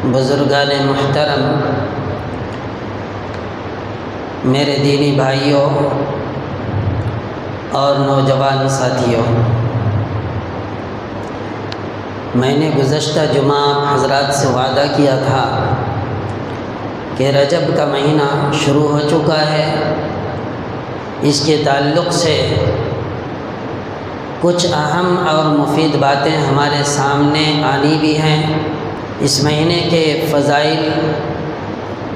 بزرگان محترم، میرے دینی بھائیوں اور نوجوان ساتھیوں، میں نے گزشتہ جمعہ حضرات سے وعدہ کیا تھا کہ رجب کا مہینہ شروع ہو چکا ہے، اس کے تعلق سے کچھ اہم اور مفید باتیں ہمارے سامنے آنی بھی ہیں۔ اس مہینے کے فضائل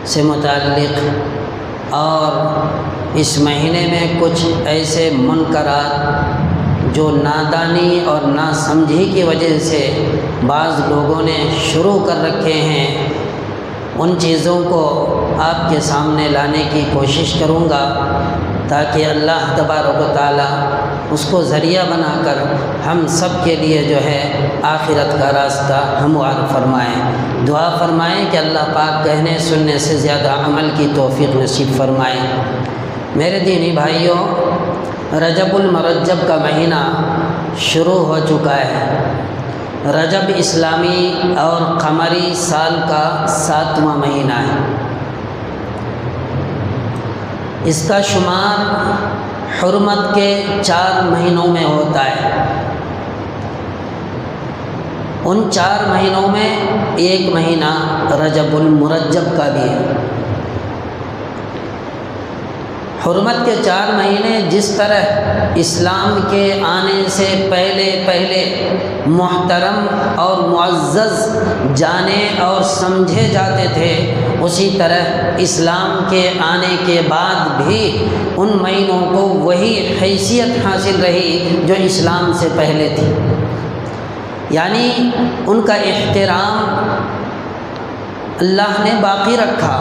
سے متعلق اور اس مہینے میں کچھ ایسے منکرات جو نادانی اور ناسمجھی کی وجہ سے بعض لوگوں نے شروع کر رکھے ہیں، ان چیزوں کو آپ کے سامنے لانے کی کوشش کروں گا تاکہ اللہ تبارک و تعالیٰ اس کو ذریعہ بنا کر ہم سب کے لیے جو ہے آخرت کا راستہ ہموار فرمائیں۔ دعا فرمائیں کہ اللہ پاک کہنے سننے سے زیادہ عمل کی توفیق نصیب فرمائیں۔ میرے دینی بھائیوں، رجب المرجب کا مہینہ شروع ہو چکا ہے۔ رجب اسلامی اور قمری سال کا 7واں مہینہ ہے۔ اس کا شمار حرمت کے 4 مہینوں میں ہوتا ہے۔ ان 4 مہینوں میں ایک مہینہ رجب المرجب کا بھی ہے۔ حرمت کے 4 مہینے جس طرح اسلام کے آنے سے پہلے محترم اور معزز جانے اور سمجھے جاتے تھے، اسی طرح اسلام کے آنے کے بعد بھی ان مہینوں کو وہی حیثیت حاصل رہی جو اسلام سے پہلے تھی، یعنی ان کا احترام اللہ نے باقی رکھا،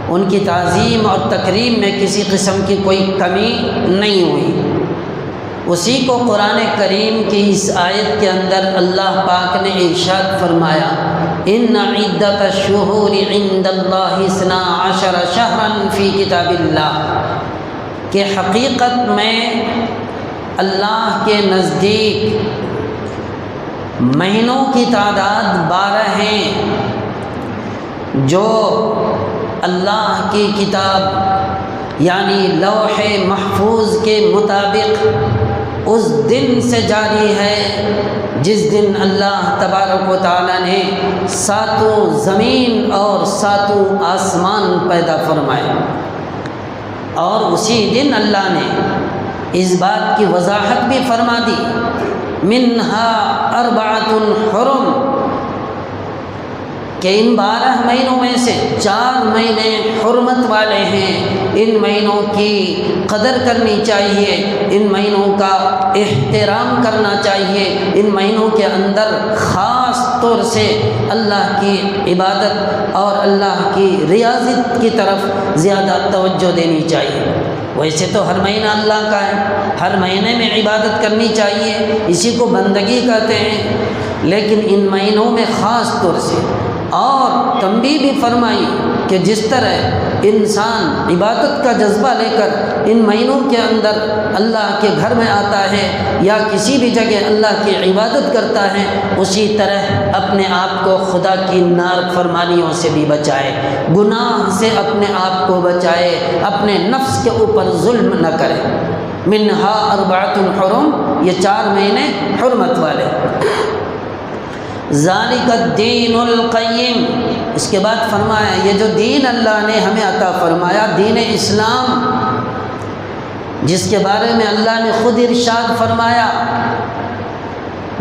ان کی تعظیم اور تکریم میں کسی قسم کی کوئی کمی نہیں ہوئی۔ اسی کو قرآن کریم کی اس آیت کے اندر اللہ پاک نے ارشاد فرمایا، ان عدت الشہور عند اللہ 12 شہرا فی کتاب اللہ، کہ حقیقت میں اللہ کے نزدیک مہینوں کی تعداد 12 ہیں جو اللہ کی کتاب یعنی لوح محفوظ کے مطابق اس دن سے جاری ہے جس دن اللہ تبارک و تعالیٰ نے 7 زمین اور 7 آسمان پیدا فرمائے، اور اسی دن اللہ نے اس بات کی وضاحت بھی فرما دی، منہا 4 حرم، کہ ان 12 مہینوں میں سے 4 مہینے حرمت والے ہیں۔ ان مہینوں کی قدر کرنی چاہیے، ان مہینوں کا احترام کرنا چاہیے، ان مہینوں کے اندر خاص طور سے اللہ کی عبادت اور اللہ کی ریاضت کی طرف زیادہ توجہ دینی چاہیے۔ ویسے تو ہر مہینہ اللہ کا ہے، ہر مہینے میں عبادت کرنی چاہیے، اسی کو بندگی کہتے ہیں، لیکن ان مہینوں میں خاص طور سے اور تنبیہ بھی فرمائی کہ جس طرح انسان عبادت کا جذبہ لے کر ان مہینوں کے اندر اللہ کے گھر میں آتا ہے یا کسی بھی جگہ اللہ کی عبادت کرتا ہے، اسی طرح اپنے آپ کو خدا کی نافرمانیوں سے بھی بچائے، گناہ سے اپنے آپ کو بچائے، اپنے نفس کے اوپر ظلم نہ کرے۔ منہا 4 حرم، یہ 4 مہینے حرمت والے۔ ذالک الدین القیم، اس کے بعد فرمایا یہ جو دین اللہ نے ہمیں عطا فرمایا، دین اسلام، جس کے بارے میں اللہ نے خود ارشاد فرمایا،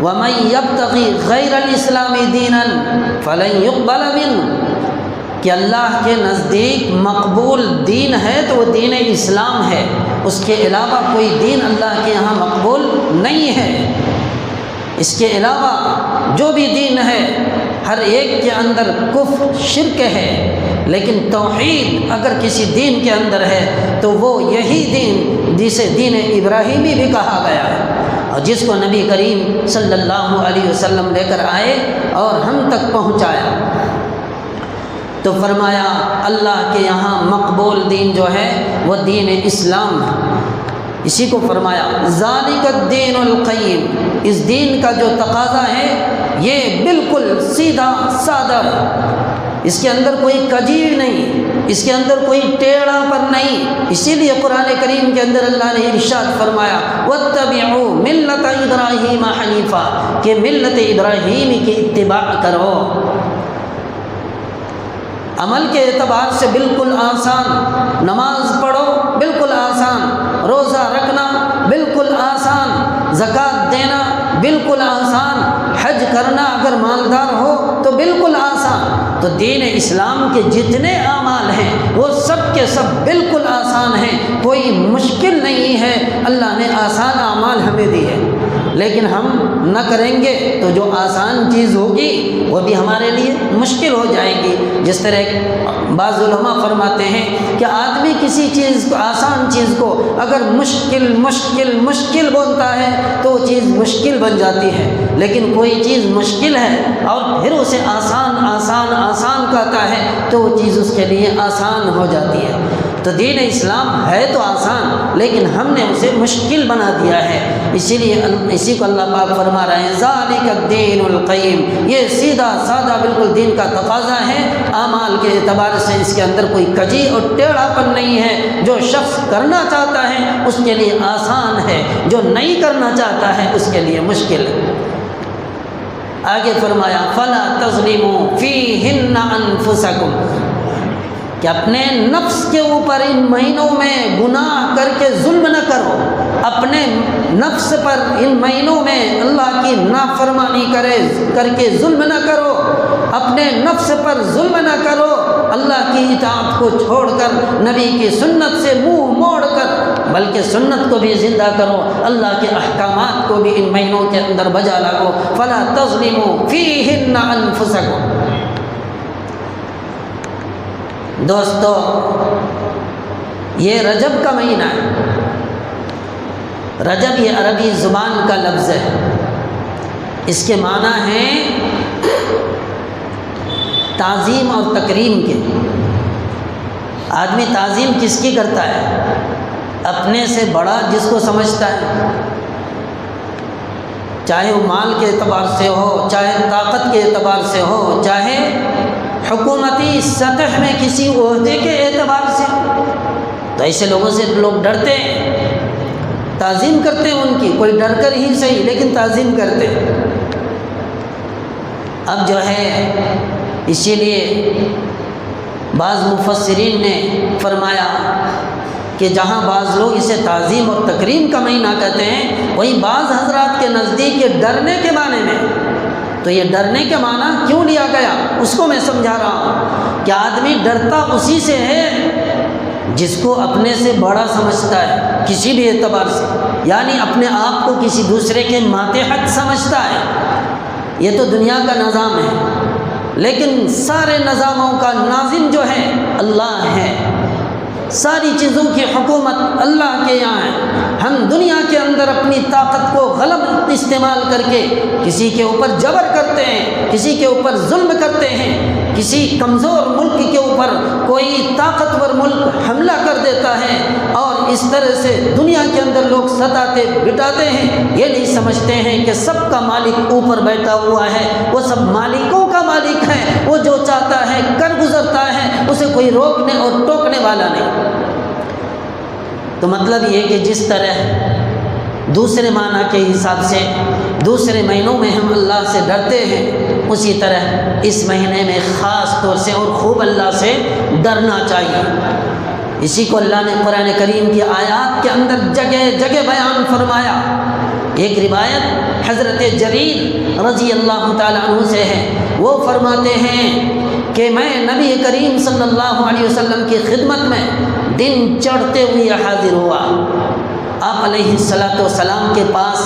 وَمَن يَبْتَغِ غَيْرَ الْإِسْلَامِ دِينًا فَلَن يُقْبَلَ مِنْهُ، کہ اللہ کے نزدیک مقبول دین ہے تو وہ دین اسلام ہے، اس کے علاوہ کوئی دین اللہ کے یہاں مقبول نہیں ہے۔ اس کے علاوہ جو بھی دین ہے ہر ایک کے اندر کفر شرک ہے، لیکن توحید اگر کسی دین کے اندر ہے تو وہ یہی دین جسے دین ابراہیمی بھی کہا گیا ہے، اور جس کو نبی کریم صلی اللہ علیہ وسلم لے کر آئے اور ہم تک پہنچایا۔ تو فرمایا اللہ کے یہاں مقبول دین جو ہے وہ دین اسلام ہے۔ اسی کو فرمایا ذالک الدین القیم، اس دین کا جو تقاضا ہے یہ بالکل سیدھا سادہ ہے، اس کے اندر کوئی کجی نہیں، اس کے اندر کوئی ٹیڑھا پر نہیں۔ اسی لیے قرآن کریم کے اندر اللہ نے ارشاد فرمایا وَاتَّبِعُوا مِلَّةَ إِبْرَاهِيمَ حَنِيفًا، کہ ملت ابراہیم کی اتباع کرو۔ عمل کے اعتبار سے بالکل آسان، نماز پڑھو بالکل آسان، روزہ رکھنا بالکل آسان، زکوٰۃ دینا بالکل آسان، حج کرنا اگر مالدار ہو تو بالکل آسان۔ تو دین اسلام کے جتنے اعمال ہیں وہ سب کے سب بالکل آسان ہیں، کوئی مشکل نہیں ہے۔ اللہ نے آسان اعمال ہمیں دی ہے، لیکن ہم نہ کریں گے تو جو آسان چیز ہوگی وہ بھی ہمارے لیے مشکل ہو جائے گی۔ جس طرح بعض علماء فرماتے ہیں کہ آدمی کسی چیز کو، آسان چیز کو اگر مشکل مشکل مشکل بولتا ہے تو وہ چیز مشکل بن جاتی ہے، لیکن کوئی چیز مشکل ہے اور پھر اسے آسان آسان آسان کہتا ہے تو وہ چیز اس کے لیے آسان ہو جاتی ہے۔ تو دین اسلام ہے تو آسان، لیکن ہم نے اسے مشکل بنا دیا ہے۔ اسی کو اللہ پاک فرما رہے ہیں ذالک الدین القیم، یہ سیدھا سادہ بالکل دین کا تقاضا ہے۔ اعمال کے اعتبار سے اس کے اندر کوئی کجی اور ٹیڑھا پن نہیں ہے۔ جو شخص کرنا چاہتا ہے اس کے لیے آسان ہے، جو نہیں کرنا چاہتا ہے اس کے لیے مشکل ہے۔ آگے فرمایا فلا تظلموا فیہن انفسکم، کہ اپنے نفس کے اوپر ان مہینوں میں گناہ کر کے ظلم نہ کرو، اپنے نفس پر ان مہینوں میں اللہ کی نافرمانی کر کے ظلم نہ کرو، اپنے نفس پر ظلم نہ کرو، اللہ کی اطاعت کو چھوڑ کر نبی کی سنت سے منہ موڑ کر، بلکہ سنت کو بھی زندہ کرو، اللہ کے احکامات کو بھی ان مہینوں کے اندر بجا لاؤ۔ فلا تظلموا فیہن انفسکم۔ دوستو، یہ رجب کا مہینہ ہے۔ رجب یہ عربی زبان کا لفظ ہے، اس کے معنی ہیں تعظیم اور تکریم کے۔ آدمی تعظیم کس کی کرتا ہے؟ اپنے سے بڑا جس کو سمجھتا ہے، چاہے وہ مال کے اعتبار سے ہو، چاہے طاقت کے اعتبار سے ہو، چاہے حکومتی سطح میں کسی عہدے کے اعتبار سے۔ تو ایسے لوگوں سے لوگ ڈرتے ہیں، تعظیم کرتے ہیں ان کی، کوئی ڈر کر ہی صحیح لیکن تعظیم کرتے ہیں۔ اب جو ہے اسی لیے بعض مفسرین نے فرمایا کہ جہاں بعض لوگ اسے تعظیم اور تکریم کا مہینہ کہتے ہیں، وہیں بعض حضرات کے نزدیک یہ ڈرنے کے معنی میں۔ تو یہ ڈرنے کے معنی کیوں لیا گیا اس کو میں سمجھا رہا ہوں کہ آدمی ڈرتا اسی سے ہے جس کو اپنے سے بڑا سمجھتا ہے کسی بھی اعتبار سے، یعنی اپنے آپ کو کسی دوسرے کے ماتحت سمجھتا ہے۔ یہ تو دنیا کا نظام ہے، لیکن سارے نظاموں کا ناظم جو ہے اللہ ہے، ساری چیزوں کی حکومت اللہ کے یہاں ہے۔ ہم دنیا کے اندر اپنی طاقت کو غلط استعمال کر کے کسی کے اوپر جبر کرتے ہیں، کسی کے اوپر ظلم کرتے ہیں، کسی کمزور ملک کے اوپر کوئی طاقتور ملک حملہ کر دیتا ہے، اور اس طرح سے دنیا کے اندر لوگ ستاتے بٹاتے ہیں۔ یہ نہیں سمجھتے ہیں کہ سب کا مالک اوپر بیٹھا ہوا ہے، وہ سب مالکوں کا مالک ہے، وہ جو چاہتا ہے کر گزرتا ہے، اسے کوئی روکنے اور ٹوکنے والا نہیں۔ تو مطلب یہ کہ جس طرح دوسرے معنی کے حساب سے دوسرے مہینوں میں ہم اللہ سے ڈرتے ہیں، اسی طرح اس مہینے میں خاص طور سے اور خوب اللہ سے ڈرنا چاہیے۔ اسی کو اللہ نے قرآن کریم کی آیات کے اندر جگہ جگہ بیان فرمایا۔ ایک روایت حضرت جریر رضی اللہ تعالیٰ عنہ سے ہے، وہ فرماتے ہیں کہ میں نبی کریم صلی اللہ علیہ وسلم کی خدمت میں دن چڑھتے ہوئے حاضر ہوا۔ آپ علیہ السلام کے پاس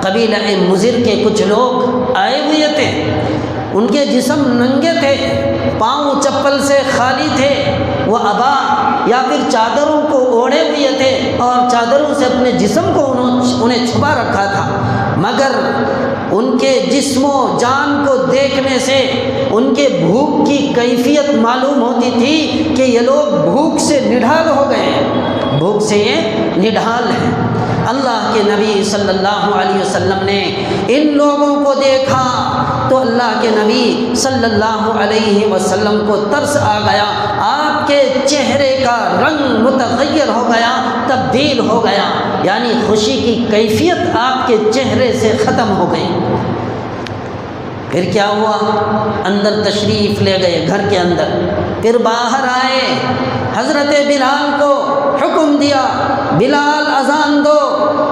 قبیلہ مضر کے کچھ لوگ آئے ہوئے تھے، ان کے جسم ننگے تھے، پاؤں چپل سے خالی تھے، وہ عبا یا پھر چادروں کو اوڑھے ہوئے تھے اور چادروں سے اپنے جسم کو انہیں چھپا رکھا تھا، مگر ان کے جسم و جان کو دیکھنے سے ان کے بھوک کی کیفیت معلوم ہوتی تھی کہ یہ لوگ بھوک سے نڈھال ہو گئے ہیں، بھوک سے یہ نڈھال ہیں۔ اللہ کے نبی صلی اللہ علیہ وسلم نے ان لوگوں کو دیکھا تو اللہ کے نبی صلی اللہ علیہ وسلم کو ترس آ گیا، آپ کے چہرے کا رنگ متغیر ہو گیا، تبدیل ہو گیا، یعنی خوشی کی کیفیت آپ کے چہرے سے ختم ہو گئی۔ پھر کیا ہوا؟ اندر تشریف لے گئے گھر کے اندر، پھر باہر آئے، حضرت بلال کو حکم دیا بلال اذان دو،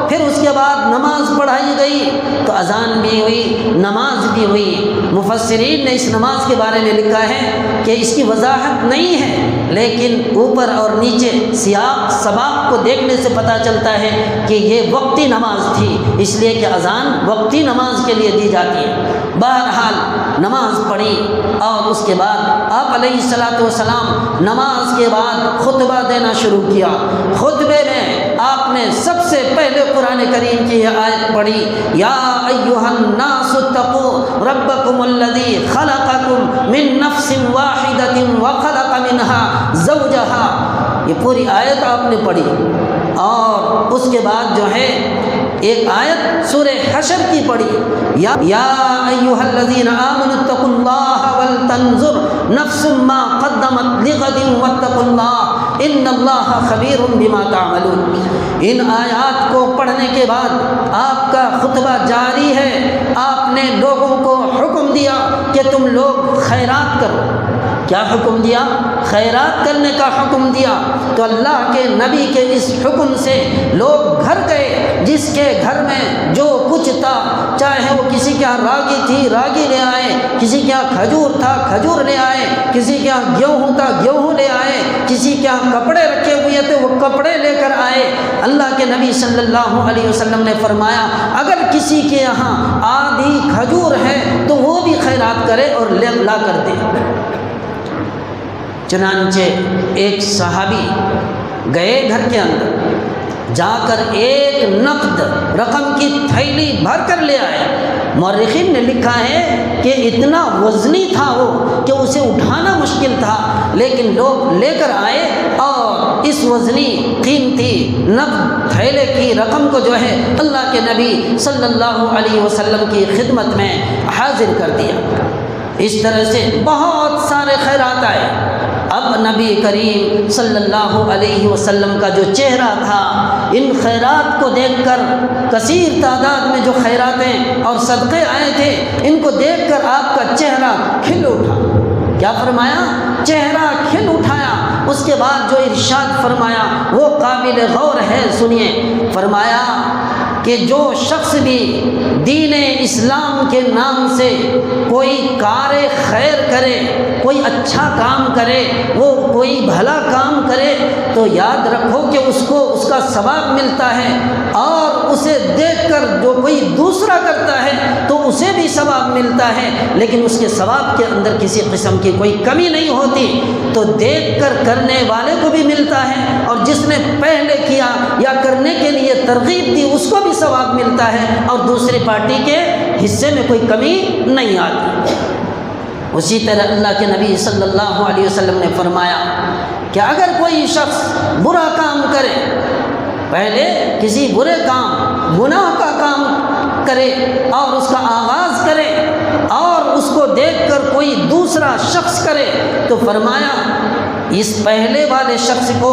پھر اس کے بعد نماز پڑھائی گئی تو اذان بھی ہوئی، نماز بھی ہوئی۔ مفسرین نے اس نماز کے بارے میں لکھا ہے کہ اس کی وضاحت نہیں ہے، لیکن اوپر اور نیچے سیاق سباق کو دیکھنے سے پتہ چلتا ہے کہ یہ وقتی نماز تھی، اس لیے کہ اذان وقتی نماز کے لیے دی جاتی ہے۔ بہرحال نماز پڑھی اور اس کے بعد آپ علیہ الصلوۃ والسلام نماز کے بعد خطبہ دینا شروع کیا۔ خطبے میں آپ نے سب سے پہلے قرآن کریم کی یہ آیت پڑھی، یا ایھا الناس اتقوا ربکم الذی خلقکم من نفس واحدۃ وخلق منها زوجها۔ یہ پوری آیت آپ نے پڑھی، اور اس کے بعد جو ہے ایک آیت سورہ حشر کی پڑھی، یا ایھا الذین آمنوا اتقوا اللہ ولتنظر نفس ما قدمت لغد واتقوا اللہ ان اللہ خبیر بما تعملون۔ ان آیات کو پڑھنے کے بعد آپ کا خطبہ جاری ہے، آپ نے لوگوں کو حکم دیا کہ تم لوگ خیرات کرو۔ کیا حکم دیا؟ خیرات کرنے کا حکم دیا۔ تو اللہ کے نبی کے اس حکم سے لوگ گھر گئے، جس کے گھر میں جو کچھ تھا، چاہے وہ کسی کے یہاں راگی تھی راگی لے آئے، کسی کے یہاں کھجور تھا کھجور لے آئے، کسی کے یہاں گیہوں تھا گیہوں لے آئے، کسی کے یہاں کپڑے رکھے ہوئے تھے وہ کپڑے لے کر آئے۔ اللہ کے نبی صلی اللہ علیہ وسلم نے فرمایا اگر کسی کے یہاں آدھی کھجور ہے تو وہ بھی خیرات کرے اور لا کر دے۔ چنانچہ ایک صحابی گئے گھر کے اندر، جا کر ایک نقد رقم کی تھیلی بھر کر لے آئے۔ مورخین نے لکھا ہے کہ اتنا وزنی تھا وہ کہ اسے اٹھانا مشکل تھا، لیکن لوگ لے کر آئے اور اس وزنی قیمتی نقد تھیلے کی رقم کو جو ہے اللہ کے نبی صلی اللہ علیہ وسلم کی خدمت میں حاضر کر دیا۔ اس طرح سے بہت سارے خیرات آئے۔ اب نبی کریم صلی اللہ علیہ وسلم کا جو چہرہ تھا ان خیرات کو دیکھ کر، کثیر تعداد میں جو خیراتیں اور صدقے آئے تھے، ان کو دیکھ کر آپ کا چہرہ کھل اٹھا۔ کیا فرمایا؟ چہرہ کھل اٹھایا۔ اس کے بعد جو ارشاد فرمایا وہ قابل غور ہے، سنیے۔ فرمایا کہ جو شخص بھی دین اسلام کے نام سے کوئی کار خیر کرے، کوئی اچھا کام کرے، وہ کوئی بھلا کام کرے، تو یاد رکھو کہ اس کو اس کا ثواب ملتا ہے، اور اسے دیکھ کر جو کوئی دوسرا کرتا ہے تو اسے بھی ثواب ملتا ہے، لیکن اس کے ثواب کے اندر کسی قسم کی کوئی کمی نہیں ہوتی۔ تو دیکھ کر کرنے والے کو بھی ملتا ہے، اور جس نے پہلے کیا یا کرنے کے لیے ترغیب دی اس کو بھی ثواب ملتا ہے، اور دوسری پارٹی کے حصے میں کوئی کمی نہیں آتی۔ اسی طرح اللہ کے نبی صلی اللہ علیہ وسلم نے فرمایا کہ اگر کوئی شخص برا کام کرے، پہلے کسی برے کام گناہ کا کام کرے اور اس کا آغاز کرے، اور اس کو دیکھ کر کوئی دوسرا شخص کرے، تو فرمایا اس پہلے والے شخص کو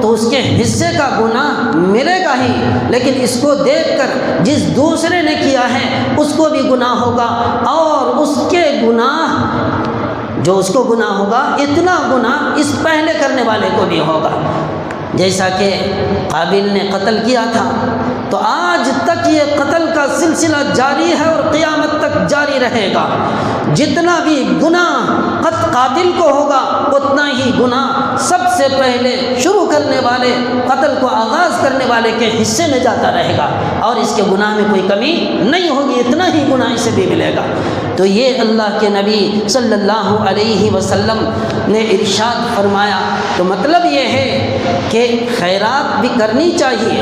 تو اس کے حصے کا گناہ ملے گا ہی، لیکن اس کو دیکھ کر جس دوسرے نے کیا ہے اس کو بھی گناہ ہوگا، اور اس کے گناہ جو اس کو گناہ ہوگا اتنا گناہ اس پہلے کرنے والے کو بھی ہوگا۔ جیسا کہ قابل نے قتل کیا تھا تو آج تک یہ قتل کا سلسلہ جاری ہے اور قیامت تک جاری رہے گا۔ جتنا بھی گناہ قاتل کو ہوگا اتنا ہی گناہ سب سے پہلے شروع کرنے والے، قتل کو آغاز کرنے والے کے حصے میں جاتا رہے گا، اور اس کے گناہ میں کوئی کمی نہیں ہوگی، اتنا ہی گناہ اسے بھی ملے گا۔ تو یہ اللہ کے نبی صلی اللہ علیہ وسلم نے ارشاد فرمایا۔ تو مطلب یہ ہے کہ خیرات بھی کرنی چاہیے،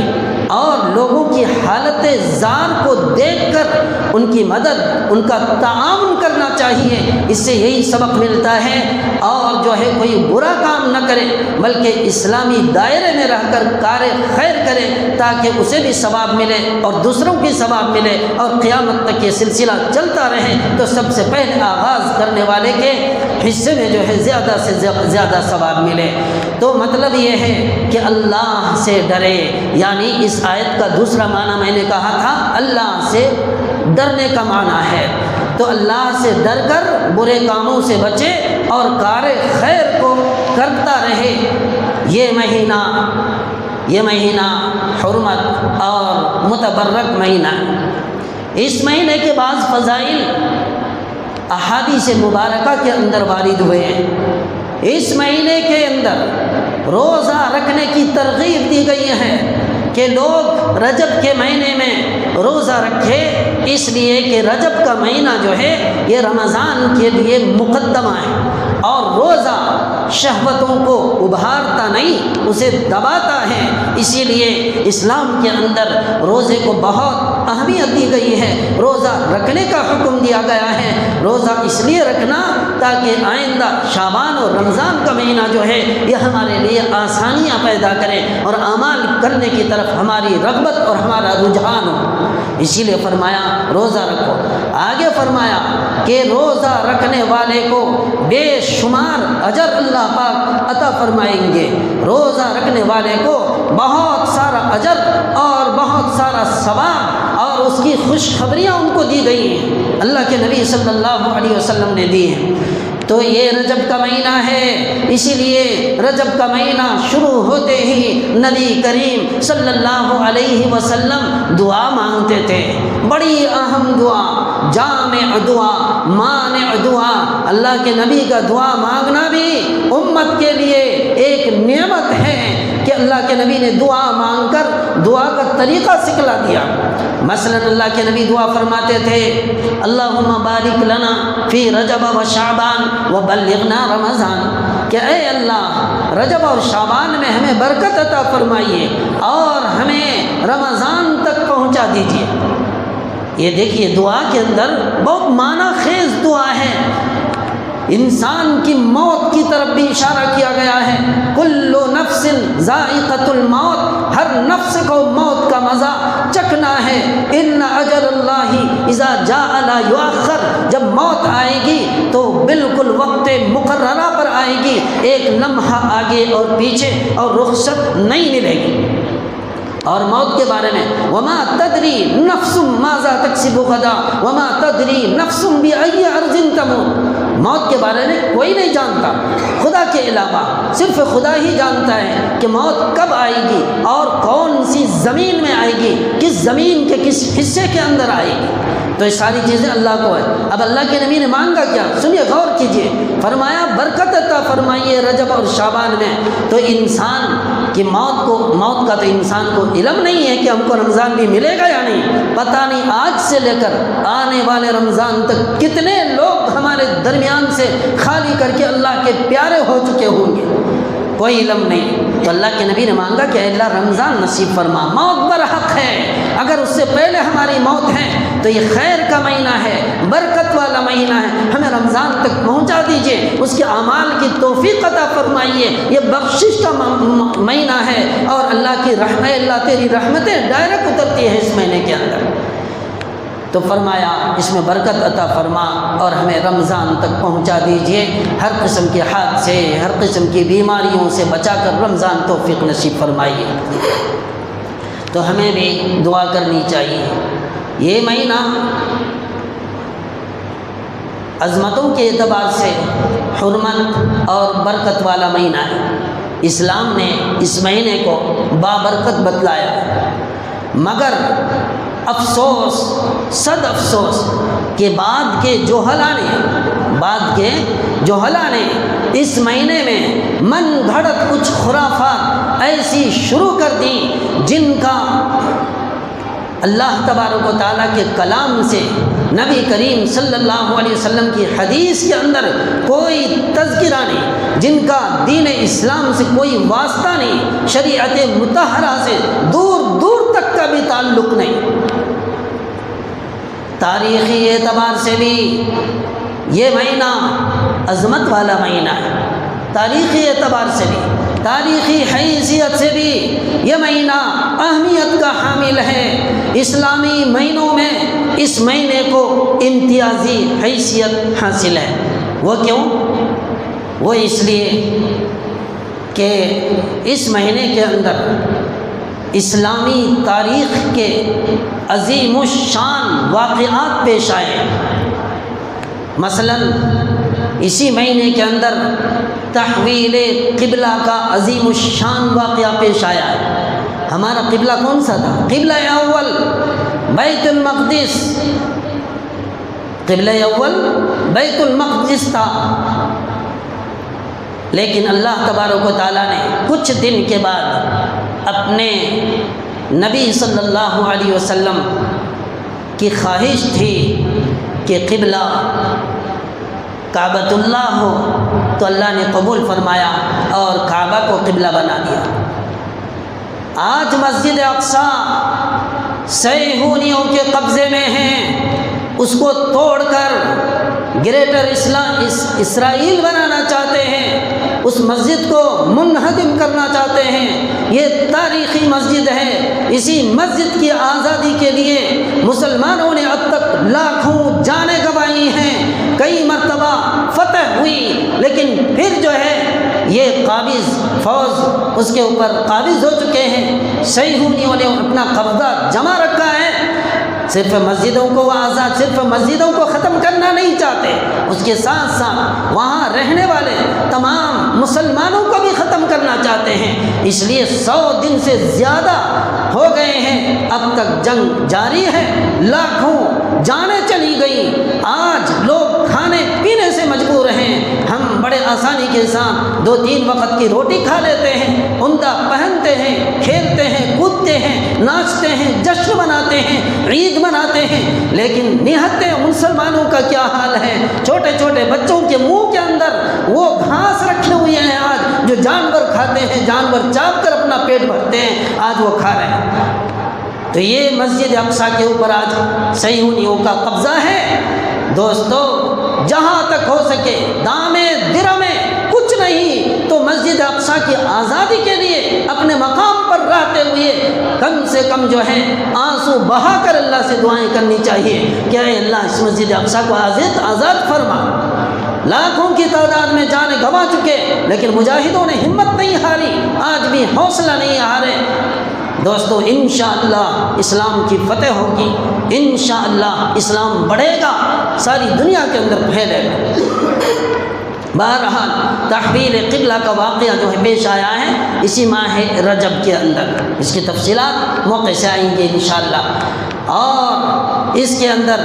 اور لوگوں کی حالت زار کو دیکھ کر ان کی مدد، ان کا تعاون کرنا چاہیے۔ اس سے یہی سبق ملتا ہے، اور جو ہے کوئی برا کام نہ کرے بلکہ اسلامی دائرے میں رہ کر کار خیر کرے تاکہ اسے بھی ثواب ملے اور دوسروں کی ثواب ملے اور قیامت تک یہ سلسلہ چلتا رہے۔ تو سب سے پہلے آغاز کرنے والے کے حصے میں جو ہے زیادہ سے زیادہ ثواب ملے۔ تو مطلب یہ ہے کہ اللہ سے ڈرے، یعنی اس آیت کا دوسرا معنی میں نے کہا تھا اللہ سے ڈرنے کا معنی ہے۔ تو اللہ سے ڈر کر برے کاموں سے بچے اور کار خیر کو کرتا رہے۔ یہ مہینہ حرمت اور متبرک مہینہ، اس مہینے کے بعض فضائل احادیث مبارکہ کے اندر وارد ہوئے ہیں۔ اس مہینے کے اندر روزہ رکھنے کی ترغیب دی گئی ہے کہ لوگ رجب کے مہینے میں روزہ رکھے، اس لیے کہ رجب کا مہینہ جو ہے یہ رمضان کے لیے مقدمہ ہے، اور روزہ شہوتوں کو ابھارتا نہیں، اسے دباتا ہے۔ اسی لیے اسلام کے اندر روزے کو بہت اہمیت دی گئی ہے، روزہ رکھنے کا حکم دیا گیا ہے۔ روزہ اس لیے رکھنا تاکہ آئندہ شعبان اور رمضان کا مہینہ جو ہے یہ ہمارے لیے آسانیاں پیدا کرے اور اعمال کرنے کی طرف ہماری رغبت اور ہمارا رجحان ہو۔ اسی لیے فرمایا روزہ رکھو۔ آگے فرمایا کہ روزہ رکھنے والے کو بے شمار اجر اللہ پاک عطا فرمائیں گے۔ روزہ رکھنے والے کو بہت سارا اجر اور بہت سارا ثواب اور اس کی خوشخبریاں ان کو دی گئی ہیں، اللہ کے نبی صلی اللہ علیہ وسلم نے دی ہیں۔ تو یہ رجب کا مہینہ ہے، اسی لیے رجب کا مہینہ شروع ہوتے ہی نبی کریم صلی اللہ علیہ وسلم دعا مانگتے تھے، بڑی اہم دعا، جامع دعا، مانع دعا۔ اللہ کے نبی کا دعا مانگنا بھی امت کے لیے ایک نعمت ہے کہ اللہ کے نبی نے دعا مانگ کر دعا کا طریقہ سکھلا دیا۔ مثلا اللہ کے نبی دعا فرماتے تھے اللہم بارک لنا فی رجب و شعبان وبلغنا رمضان، کہ اے اللہ رجب اور شعبان میں ہمیں برکت عطا فرمائیے اور ہمیں رمضان تک پہنچا دیجیے۔ یہ دیکھیے دعا کے اندر بہت معنی خیز دعا ہے۔ انسان کی موت کی طرف بھی اشارہ کیا گیا ہے، کل نفس ذائقۃ الموت، ہر نفس کو موت کا مزہ چکھنا ہے۔ ان اجل اللہ اذا جاء لا یؤخر، جب موت آئے گی تو بالکل وقت مقررہ پر آئے گی، ایک لمحہ آگے اور پیچھے اور رخصت نہیں ملے گی۔ اور موت کے بارے میں وما تدری نفس ماذا تکسب غدا وما تدری نفس بأی ارض تموت، موت کے بارے میں کوئی نہیں جانتا خدا کے علاوہ، صرف خدا ہی جانتا ہے کہ موت کب آئے گی اور کون سی زمین میں آئے گی، کس زمین کے کس حصے کے اندر آئے گی۔ تو یہ ساری چیزیں اللہ کو ہے۔ اب اللہ کے نبی نے مانگا کیا، سنیے غور کیجئے، فرمایا برکت عطا فرمائیے رجب اور شعبان میں۔ تو انسان کی موت کا تو انسان کو علم نہیں ہے کہ ہم کو رمضان بھی ملے گا یا نہیں، پتہ نہیں آج سے لے کر آنے والے رمضان تک کتنے لوگ ہمارے درمیان سے خالی کر کے اللہ کے پیارے ہو چکے ہوں گے، کوئی علم نہیں۔ تو اللہ کے نبی نے مانگا کہ اللہ رمضان نصیب فرما، موت برحق ہے، اگر اس سے پہلے ہماری موت ہے تو یہ خیر کا مہینہ ہے، برکت والا مہینہ ہے، ہمیں رمضان تک پہنچا دیجئے، اس کے اعمال کی توفیق عطا فرمائیے، یہ بخشش کا مہینہ ہے اور اللہ کی رحمت، اللہ تیری رحمتیں ڈائریکٹ اترتی ہیں اس مہینے کے اندر۔ تو فرمایا اس میں برکت عطا فرما اور ہمیں رمضان تک پہنچا دیجئے، ہر قسم کے حادثے، ہر قسم کی بیماریوں سے بچا کر رمضان توفیق نصیب فرمائیے۔ تو ہمیں بھی دعا کرنی چاہیے۔ یہ مہینہ عظمتوں کے اعتبار سے حرمت اور برکت والا مہینہ ہے۔ اسلام نے اس مہینے کو بابرکت بتلایا ہے، مگر افسوس، صد افسوس کہ بعد کے جوہلا نے اس مہینے میں من گھڑت کچھ خرافات ایسی شروع کر دی جن کا اللہ تبارک و تعالیٰ کے کلام سے، نبی کریم صلی اللہ علیہ وسلم کی حدیث کے اندر کوئی تذکرہ نہیں، جن کا دین اسلام سے کوئی واسطہ نہیں، شریعت مطہرہ سے دور دور تک کا بھی تعلق نہیں۔ تاریخی اعتبار سے بھی یہ مہینہ عظمت والا مہینہ ہے، تاریخی اعتبار سے بھی، تاریخی حیثیت سے بھی یہ مہینہ اہمیت کا حامل ہے۔ اسلامی مہینوں میں اس مہینے کو امتیازی حیثیت حاصل ہے۔ وہ کیوں؟ وہ اس لیے کہ اس مہینے کے اندر اسلامی تاریخ کے عظیم الشان واقعات پیش آئے۔ مثلا اسی مہینے کے اندر تحویل قبلہ کا عظیم الشان واقعہ پیش آیا ہے۔ ہمارا قبلہ کون سا تھا؟ قبلہ اول بیت المقدس، قبلہ اول بیت المقدس تھا، لیکن اللہ تبارک و تعالیٰ نے کچھ دن کے بعد اپنے نبی صلی اللہ علیہ وسلم کی خواہش تھی کہ قبلہ کعبۃ اللہ ہو، تو اللہ نے قبول فرمایا اور کعبہ کو قبلہ بنا دیا۔ آج مسجد اقصیٰ صہیونیوں کے قبضے میں ہیں، اس کو توڑ کر گریٹر اسرائیل بنانا چاہتے ہیں، اس مسجد کو منہدم کرنا چاہتے ہیں۔ یہ تاریخی مسجد ہے، اسی مسجد کی آزادی کے لیے مسلمانوں نے اب تک لاکھوں جانیں گنوائی ہیں، کئی مرتبہ فتح ہوئی، لیکن پھر جو ہے یہ قابض فوج اس کے اوپر قابض ہو چکے ہیں۔ صہیونیوں نے اپنا قبضہ جما رکھا ہے۔ صرف مسجدوں کو وہ آزاد، صرف مسجدوں کو ختم کرنا نہیں چاہتے، اس کے ساتھ ساتھ وہاں رہنے والے تمام مسلمانوں کو بھی ختم کرنا چاہتے ہیں۔ اس لیے 100 دن سے زیادہ ہو گئے ہیں، اب تک جنگ جاری ہے، لاکھوں جانیں چلی گئی۔ آج لوگ کھانے پینے سے مجبور ہیں، ہم بڑے آسانی کے ساتھ 2-3 وقت کی روٹی کھا لیتے ہیں، عمدہ پہنتے ہیں، کھیلتے ہیں، کودتے ہیں، ناچتے ہیں، جشن مناتے ہیں، عید مناتے ہیں، لیکن نہتے مسلمانوں کا کیا حال ہے؟ چھوٹے چھوٹے بچوں کے منہ کے اندر وہ گھاس رکھے ہوئے ہیں آج، جو جانور کھاتے ہیں، جانور چاپ کر اپنا پیٹ بھرتے ہیں، آج وہ کھا رہے ہیں۔ تو یہ مسجد اقصیٰ کے اوپر آج صہیونیوں کا قبضہ ہے۔ دوستو، جہاں تک ہو سکے دامے درمے کچھ نہیں تو مسجد اقصیٰ کی آزادی کے لیے اپنے مقام پر رہتے ہوئے کم سے کم جو ہے آنسو بہا کر اللہ سے دعائیں کرنی چاہیے کہ اے اللہ اس مسجد اقصیٰ کو آزاد فرما۔ لاکھوں کی تعداد میں جانیں گنوا چکے، لیکن مجاہدوں نے ہمت نہیں ہاری، آج بھی حوصلہ نہیں ہارے۔ دوستو، انشاءاللہ اسلام کی فتح ہوگی، انشاءاللہ اسلام بڑھے گا، ساری دنیا کے اندر پھیلے گا۔ بہرحال تحویل قبلہ کا واقعہ جو ہے پیش آیا ہے اسی ماہ رجب کے اندر، اس کی تفصیلات موقع سے آئیں گے انشاءاللہ۔ اور اس کے اندر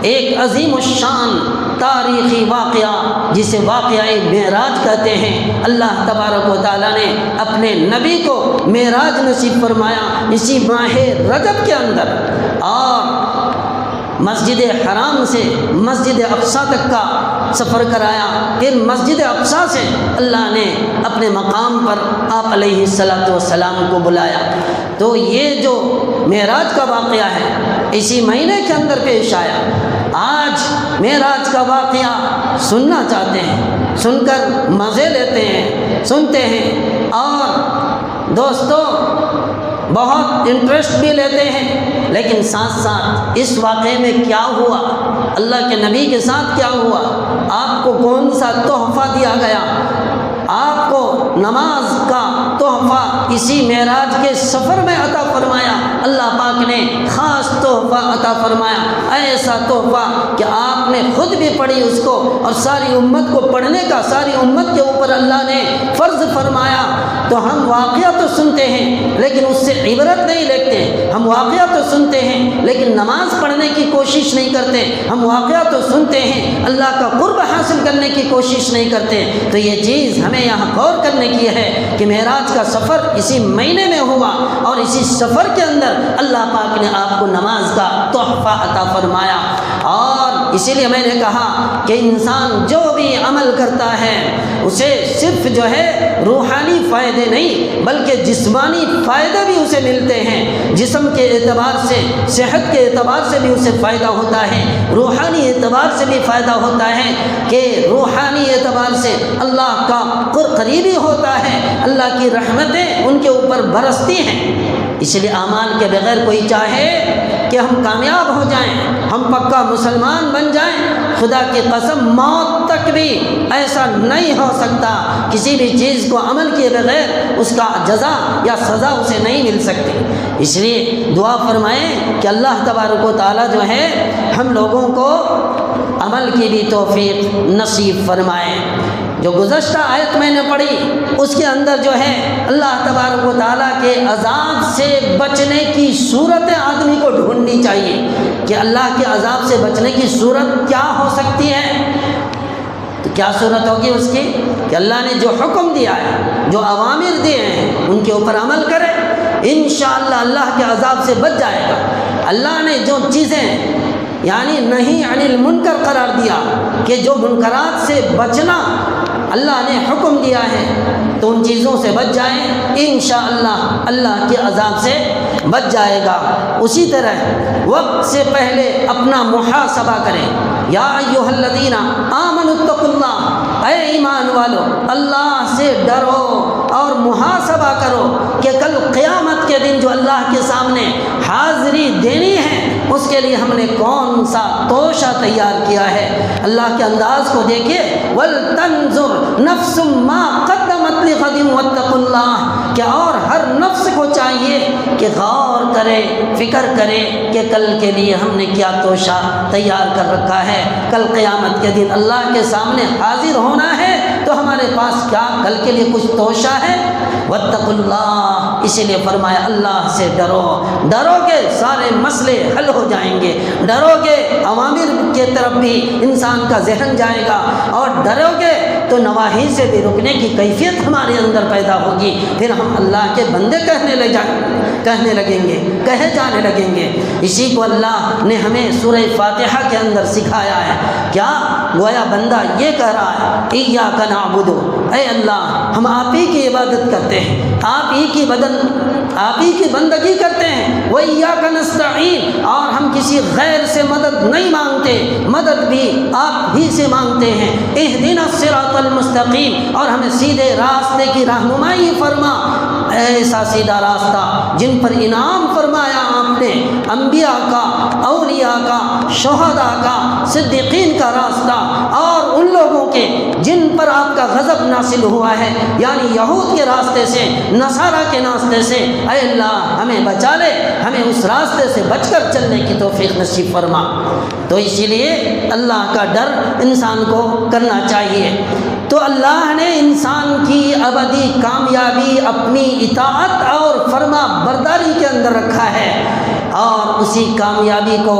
ایک عظیم الشان تاریخی واقعہ جسے واقعہ معراج کہتے ہیں، اللہ تبارک و تعالیٰ نے اپنے نبی کو معراج نصیب فرمایا اسی ماہ رجب کے اندر، اور مسجد حرام سے مسجد اقصیٰ تک کا سفر کرایا، پھر مسجد اقصیٰ سے اللہ نے اپنے مقام پر آپ علیہ الصلاۃ والسلام کو بلایا۔ تو یہ جو معراج کا واقعہ ہے اسی مہینے کے اندر پیش آیا۔ آج معراج کا واقعہ سننا چاہتے ہیں، سن کر مزے لیتے ہیں، سنتے ہیں، اور دوستوں بہت انٹرسٹ بھی لیتے ہیں، لیکن ساتھ ساتھ اس واقعے میں کیا ہوا، اللہ کے نبی کے ساتھ کیا ہوا، آپ کو کون سا تحفہ دیا گیا، آپ کو نماز کا تحفہ اسی معراج کے سفر میں عطا فرمایا۔ اللہ پاک نے خاص تحفہ عطا فرمایا، ایسا تحفہ کہ آپ نے خود بھی پڑھی اس کو، اور ساری امت کو پڑھنے کا ساری امت کے اوپر اللہ نے فرض فرمایا۔ تو ہم واقعہ تو سنتے ہیں لیکن اس سے عبرت نہیں لیتے، ہم واقعہ تو سنتے ہیں لیکن نماز پڑھنے کی کوشش نہیں کرتے، ہم واقعہ تو سنتے ہیں اللہ کا قرب حاصل کرنے کی کوشش نہیں کرتے۔ تو یہ چیز ہمیں یہاں غور کرنے کی ہے کہ معراج کا سفر اسی مہینے میں ہوا، اور اسی سفر کے اندر اللہ پاک نے آپ کو نماز کا تحفہ عطا فرمایا۔ اور اسی لیے میں نے کہا کہ انسان جو بھی عمل کرتا ہے اسے صرف جو ہے روحانی فائدے نہیں بلکہ جسمانی فائدے بھی اسے ملتے ہیں، جسم کے اعتبار سے، صحت کے اعتبار سے بھی اسے فائدہ ہوتا ہے، روحانی اعتبار سے بھی فائدہ ہوتا ہے کہ روحانی اعتبار سے اللہ کا قریبی ہوتا ہے، اللہ کی رحمتیں ان کے اوپر برستی ہیں۔ اس لیے اعمال کے بغیر کوئی چاہے کہ ہم کامیاب ہو جائیں، ہم پکا مسلمان بن جائیں، خدا کی قسم موت تک بھی ایسا نہیں ہو سکتا، کسی بھی چیز کو عمل کیے بغیر اس کا جزا یا سزا اسے نہیں مل سکتی۔ اس لیے دعا فرمائیں کہ اللہ تبارک و تعالیٰ جو ہے ہم لوگوں کو عمل کی بھی توفیق نصیب فرمائے۔ جو گزشتہ آیت میں نے پڑھی اس کے اندر جو ہے اللہ تبارک و تعالیٰ کے عذاب سے بچنے کی صورت آدمی کو ڈھونڈنی چاہیے کہ اللہ کے عذاب سے بچنے کی صورت کیا ہو سکتی ہے۔ تو کیا صورت ہوگی اس کی کہ اللہ نے جو حکم دیا ہے، جو اوامر دیے ہیں ان کے اوپر عمل کرے، انشاءاللہ اللہ کے عذاب سے بچ جائے گا۔ اللہ نے جو چیزیں یعنی نہیں عن المنکر قرار دیا کہ جو منکرات سے بچنا اللہ نے حکم دیا ہے تو ان چیزوں سے بچ جائیں، انشاءاللہ اللہ کے عذاب سے بچ جائے گا۔ اسی طرح وقت سے پہلے اپنا محاسبہ کریں۔ یا ایھا الذین آمنوا اتقوا اللہ، اے ایمان والو اللہ سے ڈرو اور محاسبہ کرو کہ کل قیامت کے دن جو اللہ کے سامنے حاضری دینی ہے اس کے لیے ہم نے کون سا توشہ تیار کیا ہے۔ اللہ کے انداز کو دیکھیے، وَلْتَنْظُرْ نَفْسٌ مَا قَدَّمَتْ لِغَدٍ وَاتَّقُوا اللَّهَ، کہ اور ہر نفس کو چاہیے کہ غور کرے، فکر کرے کہ کل کے لیے ہم نے کیا توشہ تیار کر رکھا ہے۔ کل قیامت کے دن اللہ کے سامنے حاضر ہونا ہے تو ہمارے پاس کیا کل کے لیے کچھ توشہ ہے؟ وَاتَّقُوا اللَّهَ، اسی لیے فرمایا اللہ سے ڈرو، ڈرو گے سارے مسئلے حل ہو جائیں گے، ڈرو گے اوامر کے طرف بھی انسان کا ذہن جائے گا، اور ڈرو گے تو نواہی سے بھی رکنے کی کیفیت ہمارے اندر پیدا ہوگی، پھر ہم اللہ کے بندے کہنے لگیں گے، کہے جانے لگیں گے۔ اسی کو اللہ نے ہمیں سورہ فاتحہ کے اندر سکھایا ہے۔ کیا گویا بندہ یہ کہہ رہا ہے ایاک نعبد، اے اللہ ہم آپ ہی کی عبادت کرتے ہیں، آپ ہی کی بندگی کرتے ہیں، وَإِيَّاكَ نَسْتَعِينُ، اور ہم کسی غیر سے مدد نہیں مانگتے، مدد بھی آپ ہی سے مانگتے ہیں۔ اهْدِنَا الصِّرَاطَ الْمُسْتَقِيمَ، اور ہمیں سیدھے راستے کی رہنمائی فرما، ایسا سیدھا راستہ جن پر انعام فرمایا آپ نے، انبیاء کا، اولیاء کا، شہداء کا، صدیقین کا راستہ، اور ان لوگوں کے جن پر آپ کا غضب نازل ہوا ہے، یعنی یہود کے راستے سے، نصارہ کے راستے سے۔ اے اللہ ہمیں بچا لے، ہمیں اس راستے سے بچ کر چلنے کی توفیق نصیب فرما۔ تو اسی لیے اللہ کا ڈر انسان کو کرنا چاہیے۔ تو اللہ نے انسان کی ابدی کامیابی اپنی اطاعت اور فرما برداری کے اندر رکھا ہے، اور اسی کامیابی کو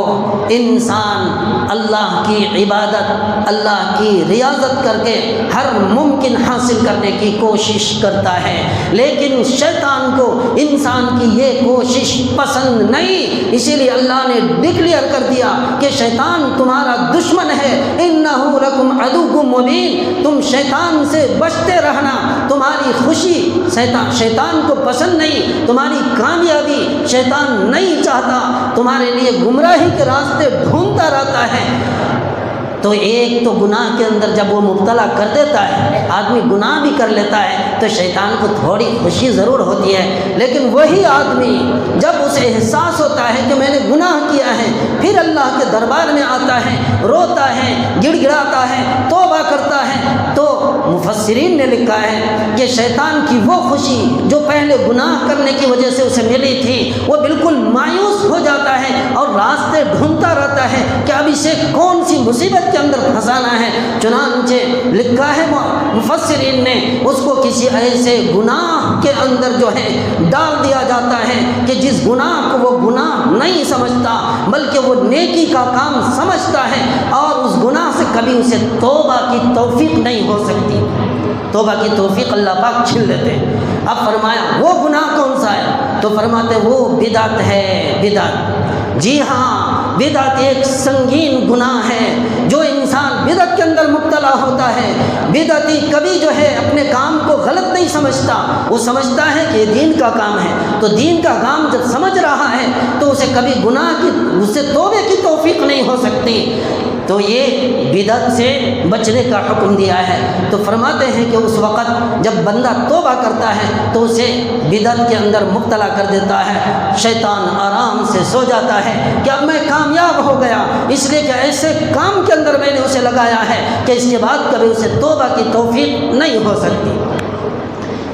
انسان اللہ کی عبادت، اللہ کی ریاضت کر کے ہر ممکن حاصل کرنے کی کوشش کرتا ہے، لیکن شیطان کو انسان کی یہ کوشش پسند نہیں، اسی لیے اللہ نے ڈکلیئر کر دیا کہ شیطان تمہارا دشمن ہے، انہ لکم عدو مبین، تم شیطان سے بچتے رہنا، تمہاری خوشی شیطان کو پسند نہیں، تمہاری کامیابی شیطان نہیں چاہتا، تمہارے لیے گمراہی کے راستے ڈھونڈتا رہتا ہے۔ تو ایک تو گناہ کے اندر جب وہ مبتلا کر دیتا ہے، آدمی گناہ بھی کر لیتا ہے تو شیطان کو تھوڑی خوشی ضرور ہوتی ہے، لیکن وہی آدمی جب اسے احساس ہوتا ہے کہ میں نے گناہ کیا ہے، پھر اللہ کے دربار میں آتا ہے، روتا ہے، گڑ گڑاتا ہے، توبہ کرتا ہے، تو مفسرین نے لکھا ہے کہ شیطان کی وہ خوشی جو پہلے گناہ کرنے کی وجہ سے اسے ملی تھی وہ بالکل مایوس ہو جاتا ہے اور راستے ڈھونڈتا رہتا ہے کہ اب اسے کون سی مصیبت کے اندر پھنسانا ہے۔ چنانچہ لکھا ہے مفسرین نے اس کو کسی ایسے گناہ کے اندر جو ہے ڈال دیا جاتا ہے کہ جس گناہ کو وہ گناہ نہیں سمجھتا بلکہ وہ نیکی کا کام سمجھتا ہے، اور اس گناہ سے کبھی اسے توبہ کی توفیق نہیں ہو سکتی، توبہ کی توفیق اللہ پاک چھین لیتے ہیں۔ اب فرمایا وہ گناہ کون سا ہے؟ تو فرماتے وہ بدعت ہے، بدعت۔ جی ہاں، بدعت ایک سنگین گناہ ہے جو انسان انسان بدعت کے اندر مبتلا ہوتا ہے، بدعتی کبھی جو ہے اپنے کام کو غلط نہیں سمجھتا، وہ سمجھتا ہے کہ یہ دین کا کام ہے، تو دین کا کام جب سمجھ رہا ہے تو اسے کبھی گناہ کی، اس سے توبے کی توفیق نہیں ہو سکتی، تو یہ بدعت سے بچنے کا حکم دیا ہے۔ تو فرماتے ہیں کہ اس وقت جب بندہ توبہ کرتا ہے تو اسے بدعت کے اندر مبتلا کر دیتا ہے، شیطان آرام سے سو جاتا ہے کہ اب میں کامیاب ہو گیا، اس لیے کہ ایسے کام کے اندر میں نے اسے لگایا ہے کہ اس کے بعد کبھی اسے توبہ کی توفیق نہیں ہو سکتی۔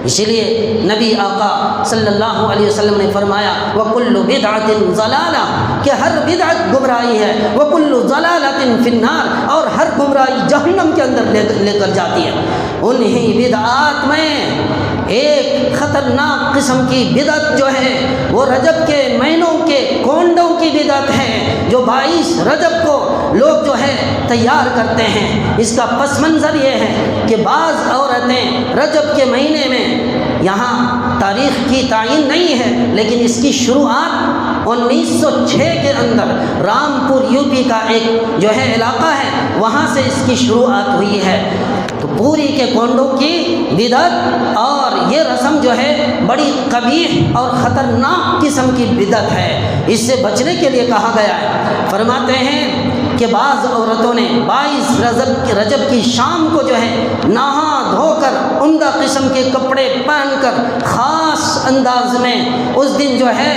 اسی لیے نبی آقا صلی اللہ علیہ وسلم نے فرمایا وَكُلُّ بِدْعَةٍ ضَلَالَةٍ کہ ہر بدعت گمراہی ہے، وَكُلُّ ضَلَالَةٍ فِي النَّارِ اور ہر گمراہی جہنم کے اندر لے کر جاتی ہے۔ انہی بدعات میں ایک خطرناک قسم کی بدعت جو ہے وہ رجب کے مہینوں کے کونڈوں کی بدعت ہے، جو 22 رجب کو لوگ جو ہے تیار کرتے ہیں۔ اس کا پس منظر یہ ہے کہ بعض عورتیں رجب کے مہینے میں، یہاں تاریخ کی تعین نہیں ہے لیکن اس کی شروعات 1906 کے اندر رامپور یو پی کا ایک جو ہے علاقہ ہے، وہاں سے اس کی شروعات ہوئی ہے۔ تو پوری کے کونڈوں کی بدعت اور یہ رسم جو ہے بڑی قبیح اور خطرناک قسم کی بدعت ہے، اس سے بچنے کے لیے کہا گیا ہے۔ فرماتے ہیں کہ بعض عورتوں نے 22 رجب کی شام کو جو ہے نہا دھو کر عمدہ قسم کے کپڑے پہن کر خاص انداز میں اس دن جو ہے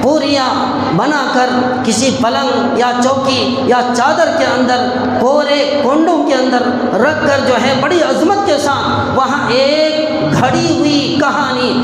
پوریاں بنا کر کسی پلنگ یا چوکی یا چادر کے اندر کورے کونڈوں کے اندر رکھ کر جو ہے بڑی عظمت کے ساتھ وہاں ایک گھڑی ہوئی کہانی